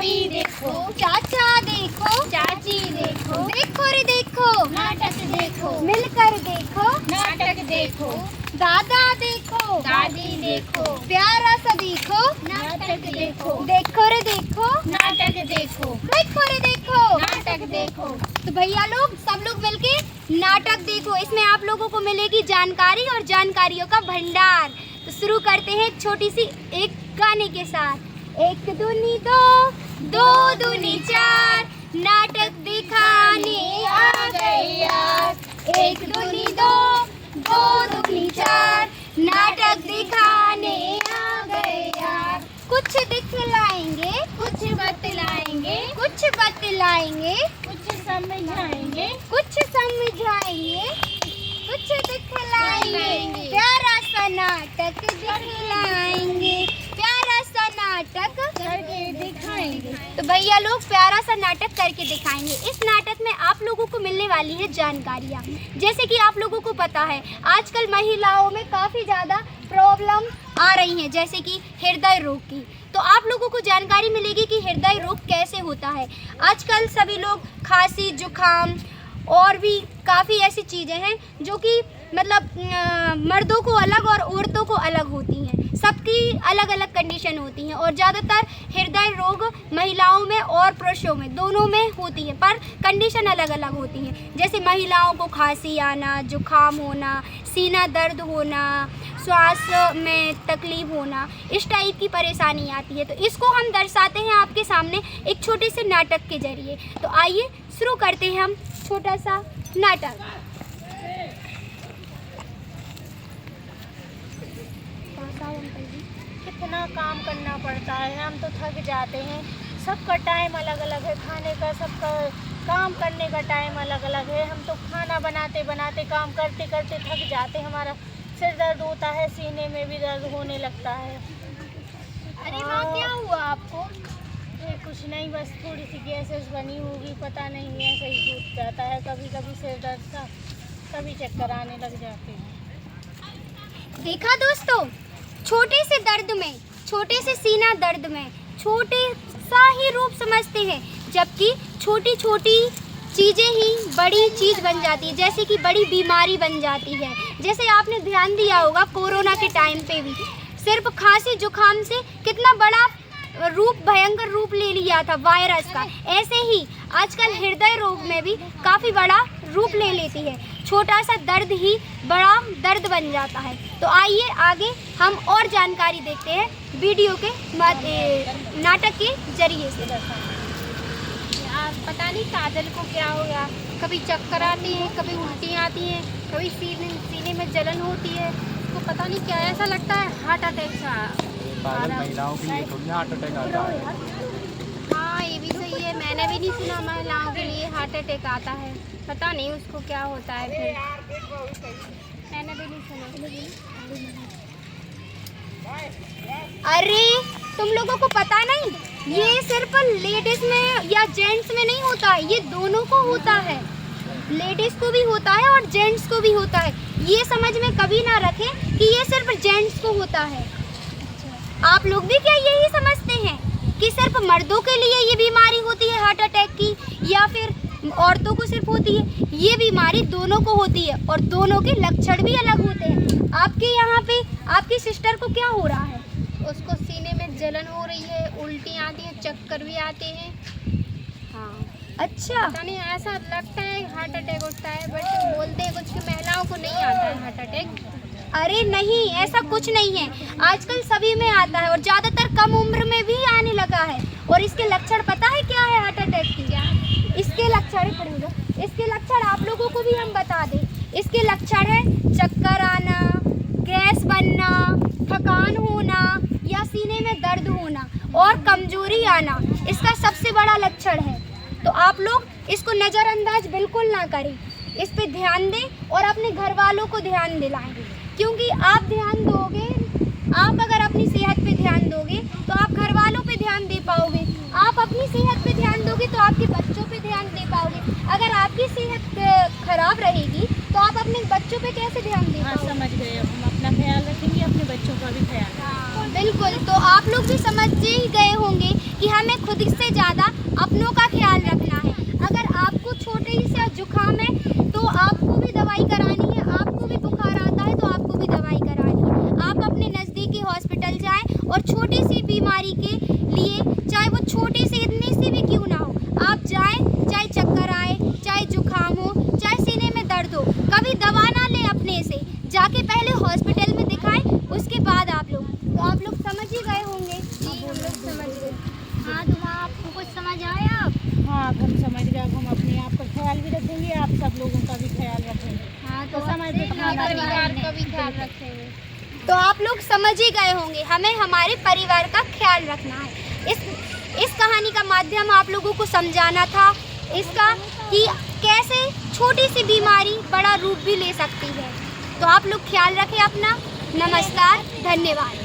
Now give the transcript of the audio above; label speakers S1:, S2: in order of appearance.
S1: मामी देखो,
S2: चाचा देखो,
S1: चाची देखो,
S2: देखो रे देखो,
S1: नाटक देखो,
S2: मिलकर देखो,
S1: नाटक देखो,
S2: दादा देखो,
S1: दादी देखो,
S2: प्यारा सा देखो,
S1: नाटक देखो,
S2: देखो रे देखो,
S1: नाटक देखो,
S2: देखो रे देखो।
S1: नाटक देखो।
S2: तो भैया लोग सब लोग मिलके नाटक देखो, इसमें आप लोगों को मिलेगी जानकारी और जानकारियों का भंडार। तो शुरू करते हैं एक छोटी सी एक गाने के साथ। एक दूनी दो, दो दूनी चार, नाटक दिखाने आ गए यार। एक दूनी दो, दो दूनी चार, नाटक दिखाने आ गए यार। कुछ दिखलाएंगे,
S1: कुछ बतलाएंगे,
S2: कुछ बतलाएंगे,
S1: कुछ समझाएंगे,
S2: कुछ समझाएंगे, कुछ दिखलाएंगे, प्यारा सा नाटक दिखलाएंगे, प्यारा सा नाटक
S1: करके दिखाएंगे।
S2: तो भैया लोग प्यारा सा नाटक करके दिखाएंगे। इस नाटक में आप लोगों को मिलने वाली है जानकारियाँ। जैसे कि आप लोगों को पता है आजकल महिलाओं में काफ़ी ज़्यादा प्रॉब्लम आ रही हैं, जैसे कि हृदय रोग की। तो आप लोगों को जानकारी मिलेगी कि हृदय रोग कैसे होता है। आजकल सभी लोग खांसी, जुकाम और भी काफ़ी ऐसी चीज़ें हैं जो कि मतलब मर्दों को अलग और औरतों को अलग होती हैं। सबकी अलग अलग कंडीशन होती हैं और ज़्यादातर हृदय रोग महिलाओं में और पुरुषों में दोनों में होती है, पर कंडीशन अलग अलग होती हैं। जैसे महिलाओं को खांसी आना, जुकाम होना, सीना दर्द होना, श्वास में तकलीफ होना, इस टाइप की परेशानी आती है। तो इसको हम दर्शाते हैं आपके सामने एक छोटे से नाटक के जरिए। तो आइए शुरू करते हैं हम छोटा सा नाटक।
S1: कितना काम करना पड़ता है, हम तो थक जाते हैं। सबका टाइम अलग अलग है खाने का, सबका काम करने का टाइम अलग अलग है। हम तो खाना बनाते बनाते काम करते करते थक जाते हैं। हमारा सिर दर्द होता है, सीने में भी दर्द होने लगता है।
S2: अरे माँ क्या हुआ आपको?
S1: ये कुछ नहीं, बस थोड़ी सी गैसेस बनी होगी, पता नहीं, ऐसा ही टूट जाता है। कभी कभी सिर दर्द सा, कभी चक्कर आने लग जाते हैं।
S2: देखा दोस्तों, छोटे से दर्द में, छोटे से सीना दर्द में छोटे सा ही रूप समझते हैं, जबकि छोटी छोटी चीज़ें ही बड़ी चीज़ बन जाती है, जैसे कि बड़ी बीमारी बन जाती है। जैसे आपने ध्यान दिया होगा कोरोना के टाइम पे भी सिर्फ खांसी जुकाम से कितना बड़ा रूप, भयंकर रूप ले लिया था वायरस का। ऐसे ही आजकल हृदय रोग में भी काफ़ी बड़ा रूप ले लेती है। छोटा सा दर्द ही बड़ा दर्द बन जाता है। तो आइए आगे हम और जानकारी देखते हैं वीडियो के नाटक के जरिए से।
S1: पता नहीं काजल को क्या हो गया, कभी चक्कर आती है, कभी उल्टी आती हैं, कभी सीने में जलन होती है। उसको पता नहीं क्या ऐसा लगता है, हार्ट अटैक सा।
S3: महिलाओं के लिए थोड़ी हार्ट अटैक आता है।
S1: हाँ ये भी सही है, मैंने भी नहीं सुना महिलाओं के लिए हार्ट अटैक आता है। पता नहीं उसको क्या होता है, फिर मैंने भी नहीं सुना।
S2: अरे तुम लोगों को पता नहीं, ये सिर्फ लेडीज में या जेंट्स में नहीं होता, ये दोनों को होता है। लेडीज को भी होता है और जेंट्स को भी होता है। ये समझ में कभी ना रखें कि ये सिर्फ जेंट्स को होता है। आप लोग भी क्या यही समझते हैं कि सिर्फ मर्दों के लिए ये बीमारी होती है हार्ट अटैक की, या फिर औरतों को सिर्फ होती है? ये बीमारी दोनों को होती है और दोनों के लक्षण भी अलग होते हैं। आपके यहाँ पे आपकी सिस्टर को क्या हो रहा है?
S1: उसको सीने में जलन हो रही है, उल्टी आती है, चक्कर भी आते हैं। हाँ
S2: अच्छा,
S1: पता नहीं, ऐसा लगता है हार्ट अटैक होता है, बट बोलते हैं कुछ कि महिलाओं को नहीं आता है हार्ट अटैक।
S2: अरे नहीं, ऐसा कुछ नहीं है। आजकल सभी में आता है और ज़्यादातर कम उम्र में भी आने लगा है। और इसके लक्षण पता है क्या है हार्ट अटैक की? क्या इसके लक्षण पड़ेगा? इसके लक्षण आप लोगों को भी हम बता दें। इसके लक्षण है चक्कर आना, गैस बनना, थकान होना या सीने में दर्द होना और कमजोरी आना, इसका सबसे बड़ा लक्षण है। तो आप लोग इसको नज़रअंदाज बिल्कुल ना करें, इस पे ध्यान दें और अपने घर वालों को ध्यान दिलाएं। क्योंकि आप ध्यान दोगे, आप अगर अपनी सेहत पे ध्यान दोगे तो आप घर वालों पे ध्यान दे पाओगे। आप अपनी सेहत पे ध्यान दोगे तो आपके बच्चों पे ध्यान दे पाओगे। अगर आपकी सेहत खराब रहेगी तो आप अपने बच्चों पे कैसे ध्यान दे पाओगे?
S1: समझ गए, हम अपना ख्याल रखेंगे, अपने बच्चों का भी ख्याल।
S2: बिल्कुल, तो आप लोग भी समझ ही गए होंगे कि हमें खुद से ज़्यादा अपनों का ख्याल रखना है। अगर आपको छोटे से जुकाम है तो आपको भी दवाई करानी है, आपको भी बुखार आता है तो आपको भी दवाई करानी है। आप अपने नज़दीकी हॉस्पिटल जाएं और छोटी सी बीमारी के लिए, चाहे वो छोटी सी इतनी सी भी क्यों ना हो, आप जाएं, चाहे चक्कर आए, चाहे जुकाम हो, चाहे सीने में दर्द हो, कभी दवा ना लें अपने से, जाके पहले हॉस्पिटल में दिखाएं, उसके बाद आप लोग समझ ही गए होंगे।
S4: जी हम लोग समझ गए। हाँ तो वहाँ आपको कुछ समझ आया आप?
S1: हाँ हम समझ गए, हम अपने आप का ख्याल भी रखेंगे, आप सब लोगों का भी ख्याल रखेंगे।
S4: हाँ
S1: तो समझ
S4: अपने परिवार का भी ख्याल रखेंगे।
S2: तो आप लोग समझ ही गए होंगे, हमें हमारे परिवार का ख्याल रखना है। इस कहानी का माध्यम आप लोगों को समझाना था इसका कि कैसे छोटी सी बीमारी बड़ा रूप भी ले सकती है। तो आप लोग ख्याल रखें अपना। नमस्कार, धन्यवाद।